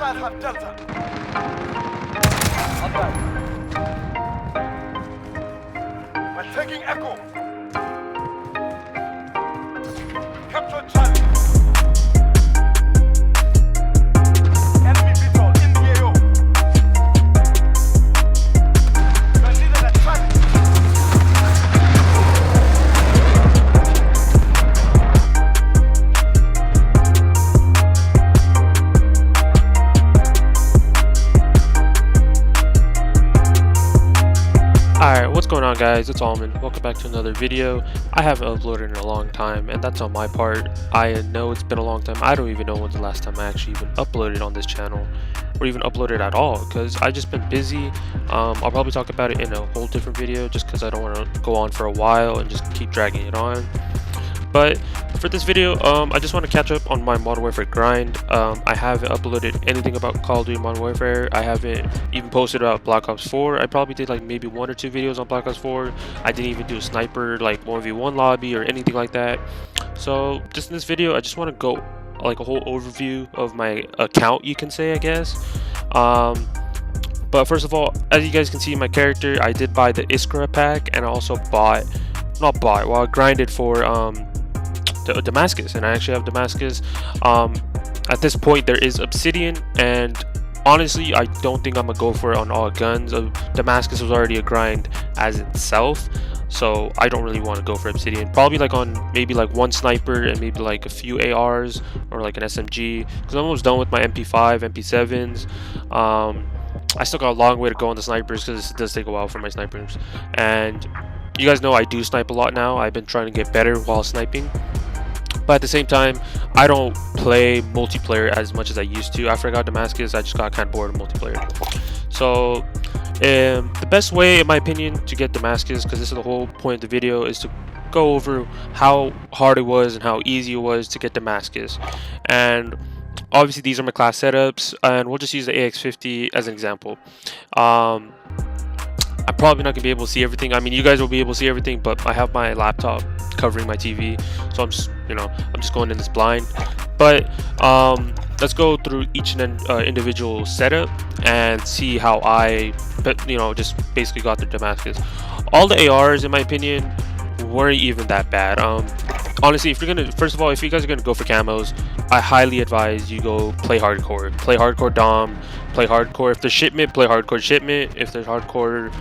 Hostiles have Delta. We're taking Echo. Capture Charlie. Enemy visual in the AO. You're needed at Charlie. Alright, what's going on guys? It's Almond. Welcome back to another video. I haven't uploaded in a long time, and that's on my part. I know it's been a long time. I don't even know when's the last time I actually even uploaded on this channel, or even uploaded at all, because I've just been busy. I'll probably talk about it in a whole different video, just because I don't want to go on for a while and just keep dragging it on. But for this video, I just want to catch up on my Modern Warfare grind. I haven't uploaded anything about Call of Duty Modern Warfare. I haven't even posted about Black Ops 4. I probably did like maybe 1 or 2 videos on Black Ops 4. I didn't even do a sniper like 1v1 lobby or anything like that. So just in this video, I just want to go like a whole overview of my account, you can say, I guess. But first of all, as you guys can see, my character, I did buy the Iskra pack, and I also I grinded for Damascus, and I actually have Damascus. At this point there is Obsidian, and honestly I don't think I'm gonna go for it on all guns. Damascus was already a grind as itself, so I don't really want to go for Obsidian. Probably like on maybe like one sniper and maybe like a few ARs or like an SMG, because I'm almost done with my MP5 MP7s. I still got a long way to go on the snipers, because it does take a while for my snipers, and you guys know I do snipe a lot now. I've been trying to get better while sniping, but at the same time I don't play multiplayer as much as I used to. After I got Damascus, I just got kind of bored of multiplayer. So the best way, in my opinion, to get Damascus, because this is the whole point of the video, is to go over how hard it was and how easy it was to get Damascus. And obviously these are my class setups, and we'll just use the AX50 as an example. I'm probably not gonna be able to see everything. I mean, you guys will be able to see everything, but I have my laptop covering my TV, so I'm just going in this blind. But let's go through each individual setup and see how I just basically got the Damascus. All the ARs, in my opinion, weren't even that bad. Honestly, if you guys are gonna go for camos, I highly advise you go play hardcore. Play hardcore Dom, play hardcore. If there's shipment, play hardcore shipment. If there's hardcore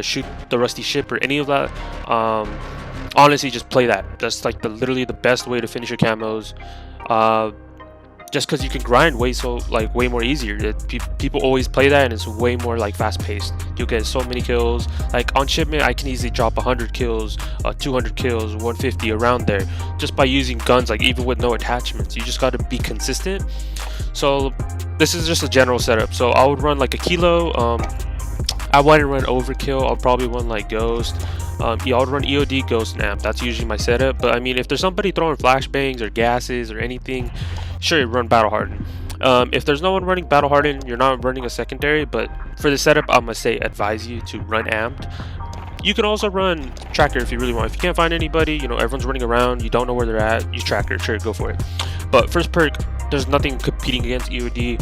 shoot the rusty ship or any of that, honestly just play that. That's like literally the best way to finish your camos. Just because you can grind way more easier. People always play that, and it's way more like fast paced. You get so many kills. Like on shipment, I can easily drop 100 kills, 200 kills, 150, around there, just by using guns, like even with no attachments. You just got to be consistent. So this is just a general setup. So I would run like a kilo. I wouldn't run overkill. I'll probably run like ghost. Yeah, I would run EOD, ghost, and amp. That's usually my setup. But I mean, if there's somebody throwing flashbangs or gases or anything, sure, run battle harden. If there's no one running battle harden, you're not running a secondary. But for the setup, I'm gonna advise you to run amped. You can also run tracker if you really want. If you can't find anybody, everyone's running around, you don't know where they're at, use tracker. Sure, go for it. But first perk, there's nothing competing against EOD.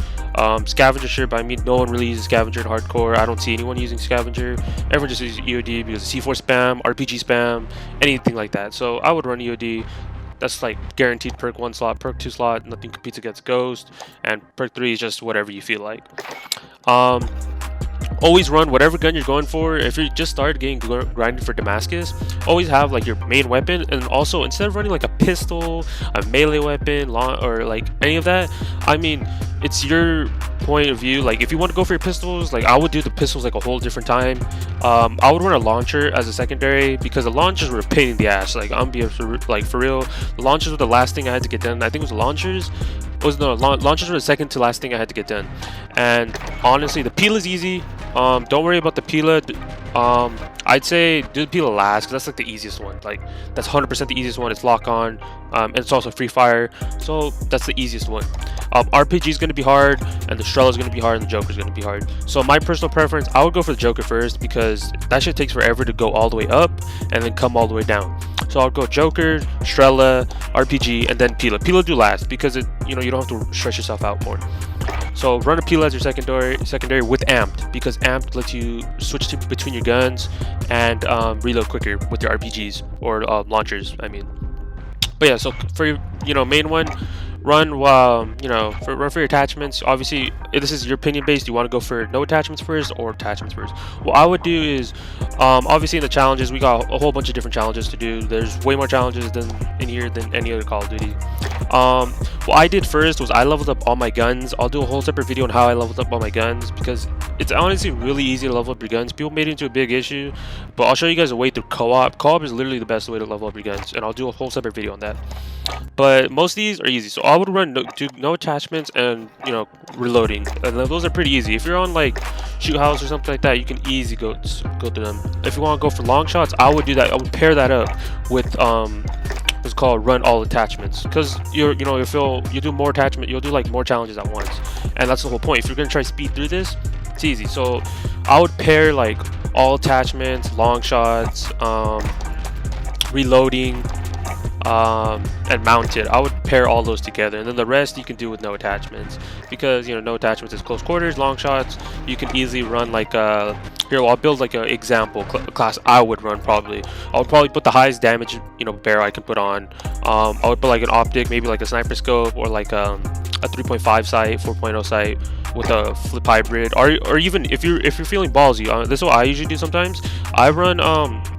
Scavenger, sure, but I mean, no one really uses scavenger in hardcore. I don't see anyone using scavenger. Everyone just uses EOD because of C4 spam, RPG spam, anything like that. So I would run EOD. That's like guaranteed perk 1 slot, perk 2 slot, nothing competes against ghost, and perk 3 is just whatever you feel like. Always run whatever gun you're going for. If you just started getting grinded for Damascus, always have like your main weapon, and also instead of running like a pistol, a melee weapon, or like any of that, I mean, it's your point of view. Like if you want to go for your pistols, like I would do the pistols like a whole different time. I would run a launcher as a secondary, because the launchers were a pain in the ass. Like I'm being for real, the launchers were the last thing I had to get done. I think it was the launchers. Launchers were the second to last thing I had to get done. And honestly, the peel is easy. Don't worry about the Pila. I'd say do the Pila last, because that's like the easiest one. Like that's 100% the easiest one. It's lock on, and it's also free fire, so that's the easiest one. RPG is going to be hard, and the Strela is going to be hard, and the Joker is going to be hard. So my personal preference, I would go for the Joker first, because that shit takes forever to go all the way up and then come all the way down. So So I'll go Joker, Strela, RPG, and then Pila. Pila do last because it, you don't have to stretch yourself out more. So run a Pila as your secondary with Amped, because Amped lets you switch between your guns and reload quicker with your RPGs or launchers, I mean. But yeah, so for your main one, run run for your attachments. Obviously, this is your opinion based. You want to go for no attachments first or attachments first? What I would do is, obviously in the challenges, we got a whole bunch of different challenges to do. There's way more challenges than in here than any other Call of Duty. What I did first was I leveled up all my guns. I'll do a whole separate video on how I leveled up all my guns, because it's honestly really easy to level up your guns. People made it into a big issue, but I'll show you guys a way through co-op. Co-op is literally the best way to level up your guns, and I'll do a whole separate video on that. But most of these are easy, so I would run no attachments and reloading, and those are pretty easy. If you're on like Shoot House or something like that, you can easily go through them. If you want to go for long shots, I would do that. I would pair that up with what's called run all attachments, because you do more attachment, you'll do like more challenges at once, and that's the whole point. If you're gonna try to speed through this, it's easy. So I would pair like all attachments, long shots, reloading, and mounted. I would pair all those together, and then the rest you can do with no attachments, because no attachments is close quarters. Long shots you can easily run like here. I'll build like an example class I would run. I would probably put the highest damage barrel I can put on. I would put like an optic, maybe like a sniper scope, or like a 3.5 sight, 4.0 sight with a flip hybrid, or even if you're feeling ballsy, this is what I usually do sometimes. I run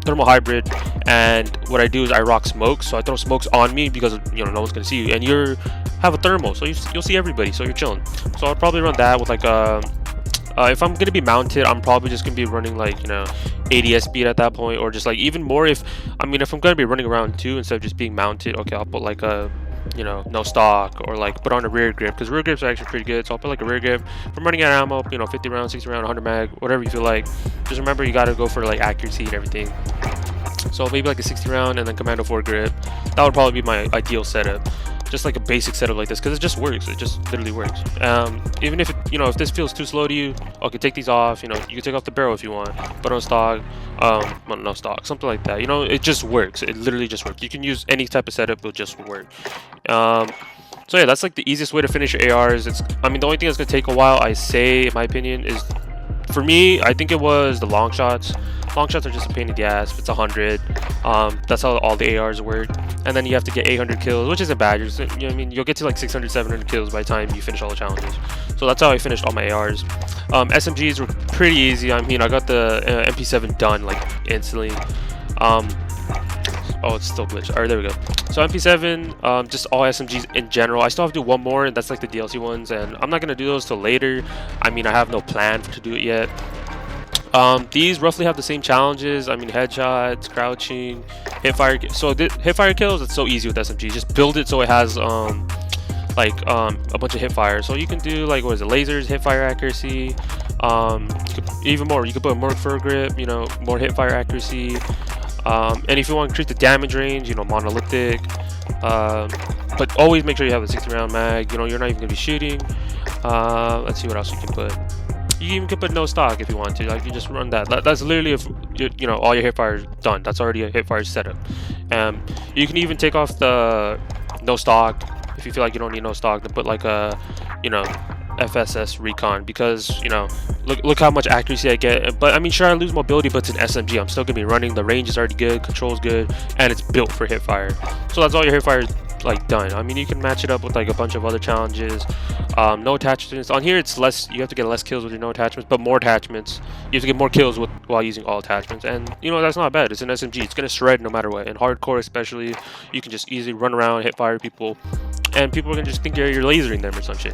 thermal hybrid, and what I do is I rock smokes. So I throw smokes on me because no one's gonna see you, and you have a thermal, so you'll see everybody, so you're chilling. So I'll probably run that with like if I'm gonna be mounted, I'm probably just gonna be running like 80 speed at that point, or just like even more if I'm gonna be running around too instead of just being mounted. Okay, I'll put like a no stock, or like put on a rear grip, because rear grips are actually pretty good. So I'll put like a rear grip. If I'm running out of ammo, 50 rounds, 60 round, 100 mag, whatever you feel like. Just remember you gotta go for like accuracy and everything. So maybe like a 60 round and then commando 4 grip. That would probably be my ideal setup. Just like a basic setup like this, because it just works. It just literally works. Even if if this feels too slow to you, okay, take these off. You can take off the barrel if you want, but on stock, no stock, something like that. It just works. It literally just works. You can use any type of setup; it'll just work. So yeah, that's like the easiest way to finish your ARs. The only thing that's gonna take a while, I say, in my opinion, is, for me, I think it was the long shots. Long shots are just a pain in the ass. It's 100. That's how all the ARs work. And then you have to get 800 kills, which isn't bad. You'll get to like 600, 700 kills by the time you finish all the challenges. So that's how I finished all my ARs. SMGs were pretty easy. I got the MP7 done like instantly. Oh, it's still glitched. Alright, there we go. So MP7, just all SMGs in general. I still have to do one more, and that's like the DLC ones, and I'm not gonna do those till later. I have no plan to do it yet. These roughly have the same challenges. Headshots, crouching, hipfire. So hipfire kills, it's so easy with SMG. Just build it so it has a bunch of hipfire. So you can do like, what is it, lasers, hipfire accuracy. Even more, you can put more fur grip, more hipfire accuracy. And if you want to increase the damage range, monolithic. But always make sure you have a 60 round mag. You're not even gonna be shooting. Let's see what else you can put. You even can put no stock if you want to. Like, you just run that. That's literally if all your hipfire is done. That's already a hipfire setup. You can even take off the no stock if you feel like you don't need no stock. To put like a FSS recon, because look how much accuracy I get. But sure, I lose mobility, but it's an SMG. I'm still gonna be running. The range is already good, control's good, and it's built for hipfire. So that's all your hipfire like done. You can match it up with like a bunch of other challenges. No attachments on here. It's less. You have to get less kills with your no attachments, but more attachments. You have to get more kills while using all attachments, and that's not bad. It's an SMG. It's gonna shred no matter what. In hardcore, especially, you can just easily run around, hit fire people, and people are gonna just think you're lasering them or some shit.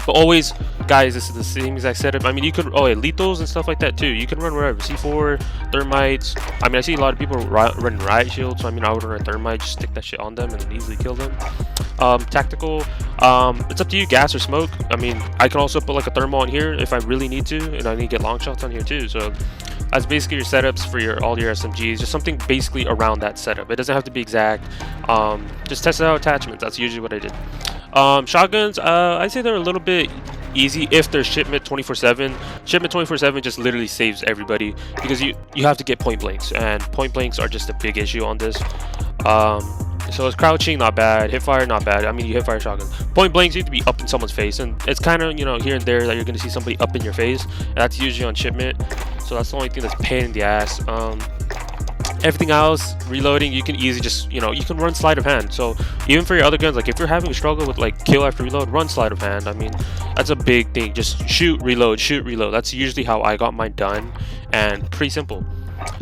But always, guys, this is the same exact setup. You could, lethals and stuff like that too. You can run wherever. C4, thermites. I see a lot of people running riot shields. So I would run a thermite, just stick that shit on them and then easily kill them. Tactical. It's up to you, gas or smoke. I can also put like a thermal on here if I really need to, and I need to get long shots on here too. So that's basically your setups for all your SMGs. Just something basically around that setup. It doesn't have to be exact. Just test out attachments. That's usually what I did. Shotguns, I'd say they're a little bit easy if there's shipment 24/7. Shipment 24/7 just literally saves everybody because you have to get point blanks, and point blanks are just a big issue on this. So it's crouching, not bad. Hip fire, not bad. I mean, you hip fire shotguns. Point blanks, you have to be up in someone's face, and it's kind of, you know, here and there that you're gonna see somebody up in your face. And that's usually on shipment, so that's the only thing that's pain in the ass. Everything else, reloading, you can easily just, you know, you can run sleight of hand. So even for your other guns, like if you're having a struggle with like kill after reload, run sleight of hand. I mean, that's a big thing. Just shoot, reload, shoot, reload. That's usually how I got mine done, and pretty simple.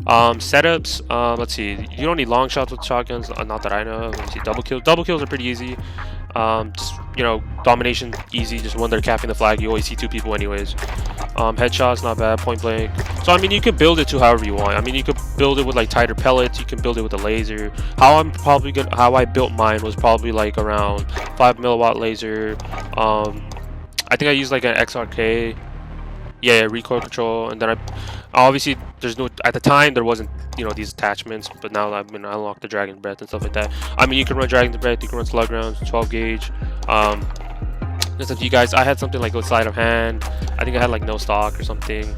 Setups, let's see, you don't need long shots with shotguns, not that I know of. Let's see, double kills are pretty easy. Just, you know, domination easy, just when they're capping the flag you always see two people anyways. Headshots, not bad. Point blank, so I mean, you can build it to however you want. I mean, you could build it with like tighter pellets, you can build it with a laser. How I built mine was probably like around 5 milliwatt laser. I think I used like an XRK. Yeah, recoil control, and then I obviously there's no, at the time there wasn't, you know, these attachments, but now I've been unlocked the Dragon Breath and stuff like that. I mean, you can run Dragon Breath, you can run slug rounds, 12 gauge. That's up to you guys. I had something like with sleight of hand. I think I had like no stock or something.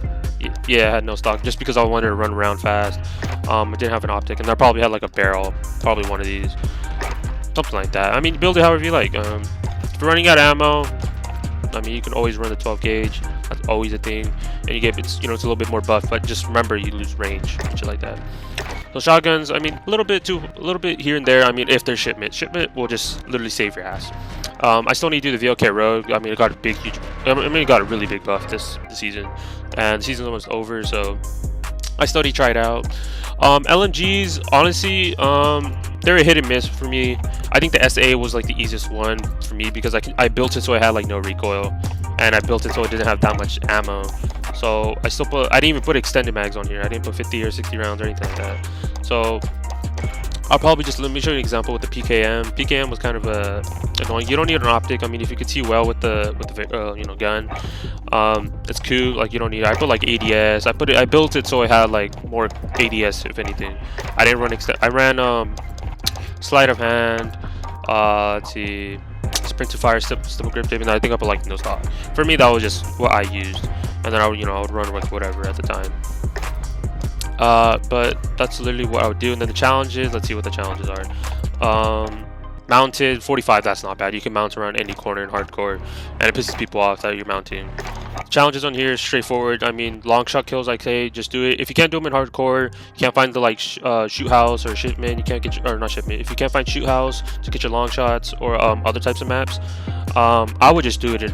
Yeah, I had no stock just because I wanted to run around fast. I didn't have an optic, and I probably had like a barrel, probably one of these, something like that. I mean, build it however you like. If you're running out of ammo, I mean, you can always run the 12 gauge. That's always a thing, and you get, it's, you know, it's a little bit more buff, but just remember you lose range, shit like that. So shotguns, I mean, a little bit here and there. I mean, if there's shipment will just literally save your ass. I still need to do the VLK Rogue. I mean, it got a big, huge, I mean, it got a really big buff this season, and the season's almost over, so I still need to try it out. LMGs, honestly, they're a hit and miss for me. I think the SA was like the easiest one for me because I built it so it had like no recoil, and I built it so it didn't have that much ammo. So I didn't even put extended mags on here. I didn't put 50 or 60 rounds or anything like that. So I'll probably just, let me show you an example with the PKM. PKM was kind of annoying. You don't need an optic. I mean, if you could see well with the you know, gun, it's cool. Like, you don't need. I put like ADS. I built it so it had like more ADS if anything. I didn't run I ran sleight of hand. Let's see, sprint to fire, stipple grip tape, and I think I put like no stock. For me, that was just what I used, and then I would run with whatever at the time. But that's literally what I would do. And then the challenges, let's see what the challenges are. Mounted 45, that's not bad. You can mount around any corner in hardcore, and it pisses people off that you're mounting. Challenges on here is straightforward. I mean, long shot kills, I say just do it. If you can't do them in hardcore, you can't find the like shoot house or shipment, you can't get or not shipment. If you can't find shoot house to get your long shots or other types of maps, I would just do it in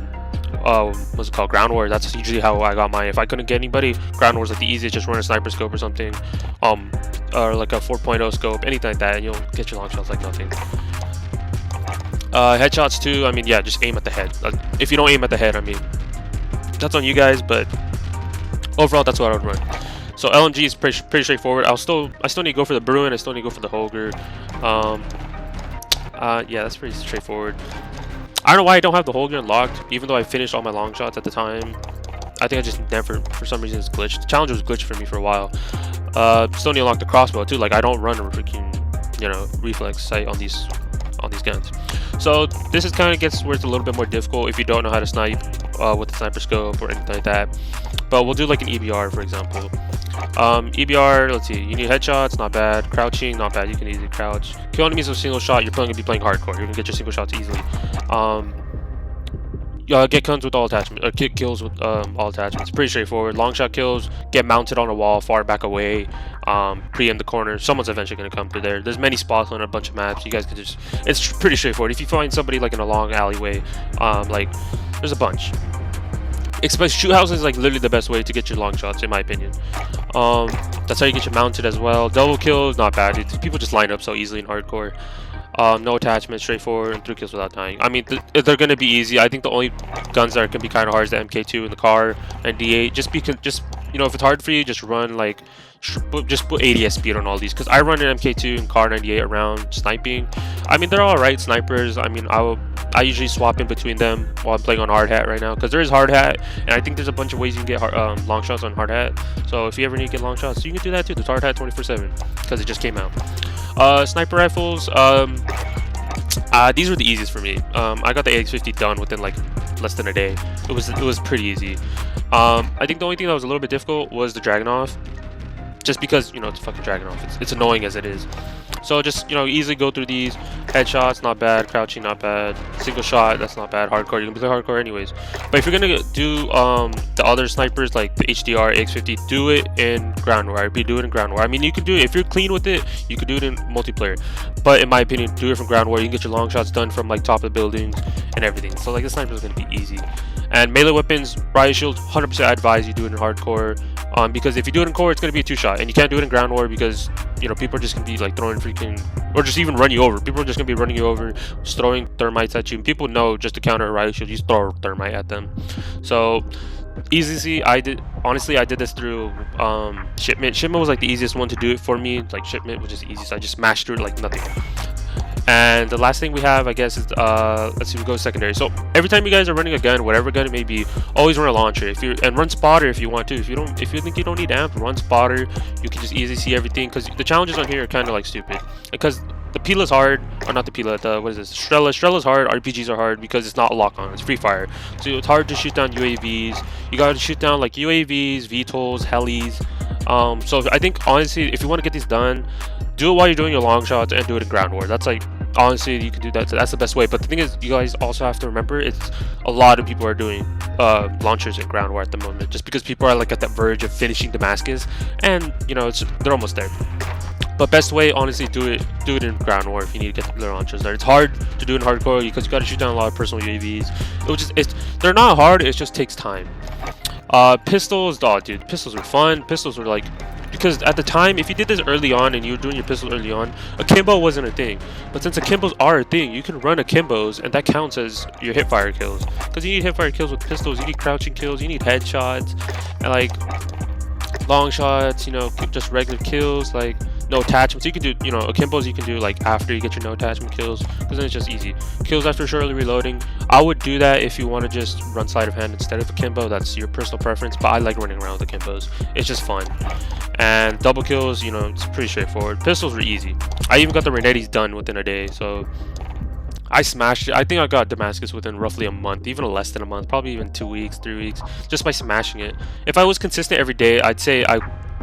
what's it called, ground war. That's usually how I got mine. If I couldn't get anybody, ground war is like the easiest. Just run a sniper scope or something, or like a 4.0 scope, anything like that, and you'll get your long shots like nothing. Headshots too, I mean, yeah, just aim at the head. If you don't aim at the head, I mean, that's on you guys, but overall that's what I would run. So LMG is pretty straightforward. I still need to go for the Bruin, I still need to go for the Holger. Yeah, that's pretty straightforward. I don't know why I don't have the Holger unlocked, even though I finished all my long shots at the time. I think I just never, for some reason, it's glitched. The challenge was glitched for me for a while. Still need to unlock the crossbow too. Like, I don't run a freaking, you know, reflex sight on these guns. So this is kind of gets where it's a little bit more difficult if you don't know how to snipe with the sniper scope or anything like that. But we'll do like an EBR, for example. EBR, let's see, you need headshots, not bad. Crouching, not bad. You can easily crouch. Kill enemies with single shot. You're probably gonna be playing hardcore. You're gonna get your single shots easily. Get guns with all attachments, or get kills with all attachments. Pretty straightforward. Long shot kills, get mounted on a wall, far back away, pre in the corner. Someone's eventually gonna come through there. There's many spots on a bunch of maps. You guys can just, it's pretty straightforward. If you find somebody like in a long alleyway, like there's a bunch. Especially shoot house is like literally the best way to get your long shots, in my opinion. That's how you get your mounted as well. Double kills, not bad. People just line up so easily in hardcore. No attachment, straightforward, and 3 kills without dying. I mean, they're gonna be easy. I think the only guns that can be kind of hard is the MK2 in the car and D8. Just you know, if it's hard for you, just run like just put ADS speed on all these, because I run an MK2 and car 98 around sniping. I mean, they're all right snipers. I mean, I usually swap in between them while I'm playing on hard hat right now, because there is hard hat, and I think there's a bunch of ways you can get long shots on hard hat. So if you ever need to get long shots, you can do that too. There's hard hat 24/7 because it just came out. Sniper rifles, These were the easiest for me. I got the AX50 done within like less than a day. It was pretty easy. I think the only thing that was a little bit difficult was the Dragunov, just because, you know, it's fucking Dragunov. It's annoying as it is. So just, you know, easily go through these. Headshots, not bad. Crouching, not bad. Single shot, that's not bad. Hardcore, you can play hardcore anyways. But if you're gonna do the other snipers like the HDR, AX50, do it in ground war. Do it in ground war. I mean, you can do it if you're clean with it. You can do it in multiplayer. But in my opinion, do it from ground war. You can get your long shots done from like top of the buildings and everything. So like the sniper is gonna be easy. And melee weapons, riot shield, 100% I advise you do it in hardcore. Because if you do it in core, it's gonna be a 2-shot, and you can't do it in ground war because, you know, people are just gonna be like throwing freaking, or just even run you over. People are just gonna be running you over, just throwing thermites at you. And people know just to counter a riot shield, you just throw a thermite at them. So easy. I did this through shipment. Shipment was like the easiest one to do it for me. Like shipment was just the easiest. I just smashed through it like nothing. And the last thing we have, I guess, is let's see, we go secondary. So every time you guys are running a gun, whatever gun it may be, always run a launcher. And run spotter if you want to. If you think you don't need amp, run spotter. You can just easily see everything, because the challenges on here are kind of like stupid. Because the Pila is hard, or not the Pila, what is this? Strella's hard. RPGs are hard because it's not a lock on. It's free fire, so it's hard to shoot down UAVs. You gotta shoot down like UAVs, VTOLs, helis. So I think honestly, if you want to get these done, do it while you're doing your long shots and do it in ground war. That's like, honestly, you can do that. That's the best way. But the thing is, you guys also have to remember, it's a lot of people are doing launchers in ground war at the moment, just because people are like at that verge of finishing Damascus, and you know, they're almost there. But best way, honestly, do it in ground war if you need to get the launchers there. It's hard to do in hardcore because you got to shoot down a lot of personal UAVs. They're not hard. It just takes time. Pistols, dude, pistols are fun. Pistols were like, because at the time, if you did this early on and you were doing your pistols early on, akimbo wasn't a thing. But since akimbos are a thing, you can run akimbos, and that counts as your hipfire kills. Because you need hipfire kills with pistols, you need crouching kills, you need headshots, and like long shots, you know, just regular kills, like no attachments. You can do, you know, akimbos you can do like after you get your no attachment kills, because then it's just easy. Kills after shortly reloading, I would do that if you want to just run sleight of hand instead of akimbo. That's your personal preference, but I like running around with akimbos. It's just fun. And double kills, you know, it's pretty straightforward. Pistols were easy. I even got the Renettis done within a day, so I smashed it. I think I got Damascus within roughly a month, even less than a month, probably even 2 weeks, 3 weeks, just by smashing it. If I was consistent every day, I'd say I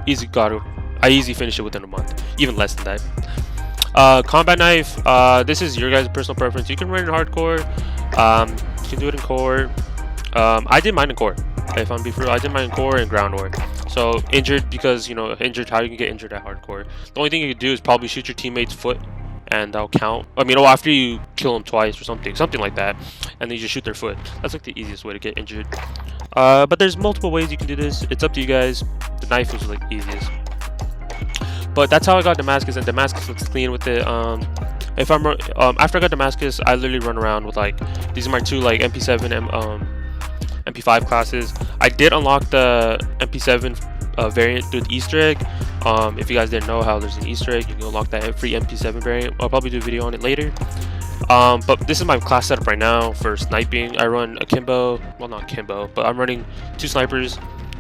easily finished it within a month, even less than that. Combat knife, this is your guys' personal preference. You can run it in hardcore, you can do it in core. I did mine in core. If I'm being real, I did mine in core and ground war. So injured, because, you know, injured, how you can get injured at hardcore. The only thing you can do is probably shoot your teammate's foot, and that'll count. I mean, after you kill them twice or something like that, and then you just shoot their foot. That's like the easiest way to get injured. But there's multiple ways you can do this. It's up to you guys. The knife was like easiest. But that's how I got Damascus, and Damascus looks clean with it. If I'm after I got Damascus, I literally run around with like, these are my two like MP7 and MP5 classes. I did unlock the MP7 variant through the Easter egg. If you guys didn't know how there's an Easter egg, you can unlock that free MP7 variant. I'll probably do a video on it later. But this is my class setup right now for sniping. I run akimbo, well, not akimbo, but I'm running 2 snipers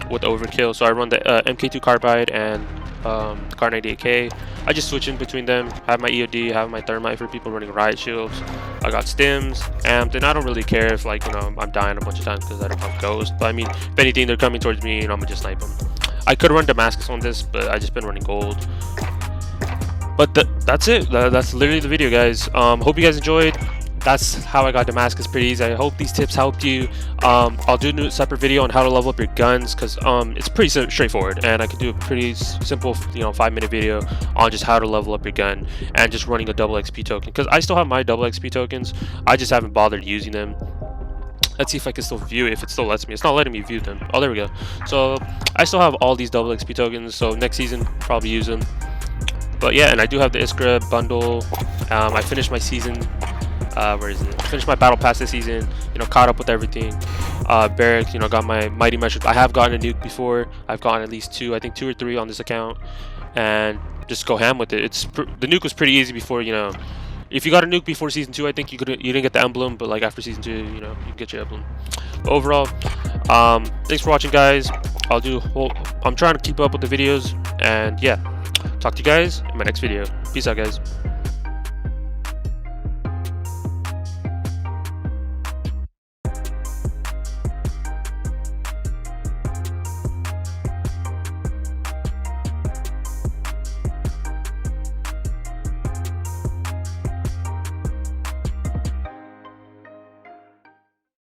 with overkill. So I run the MK2 carbide and the Kar 98K. I just switch in between them. I have my EOD, I have my thermite for people running riot shields. I got stims, amped, and I don't really care if, like, you know, I'm dying a bunch of times because I don't have ghost. But I mean, if anything, they're coming towards me, you know, I'm gonna just snipe them. I could run Damascus on this, but I just been running gold. But that's it. That's literally the video, guys. Hope you guys enjoyed. That's how I got Damascus pretty easy. I hope these tips helped you. I'll do a separate video on how to level up your guns, because it's pretty straightforward, and I could do a pretty simple, you know, 5-minute video on just how to level up your gun and just running a double XP token, because I still have my double XP tokens. I just haven't bothered using them. Let's see if I can still view it, if it still lets me. It's not letting me view them. Oh, there we go. So I still have all these double XP tokens, so next season probably use them. But yeah, and I do have the Iskra bundle. I finished my season. Where is it? I finished my battle pass this season. You know, caught up with everything. Barracks, you know, got my mighty measures. I have gotten a nuke before. I've gotten at least 2, I think 2 or 3 on this account, and just go ham with it. The nuke was pretty easy before, you know. If you got a nuke before season 2, I think you didn't get the emblem, but like after season 2, you know, you can get your emblem. But overall, thanks for watching, guys. I'm trying to keep up with the videos, and yeah, talk to you guys in my next video. Peace out, guys.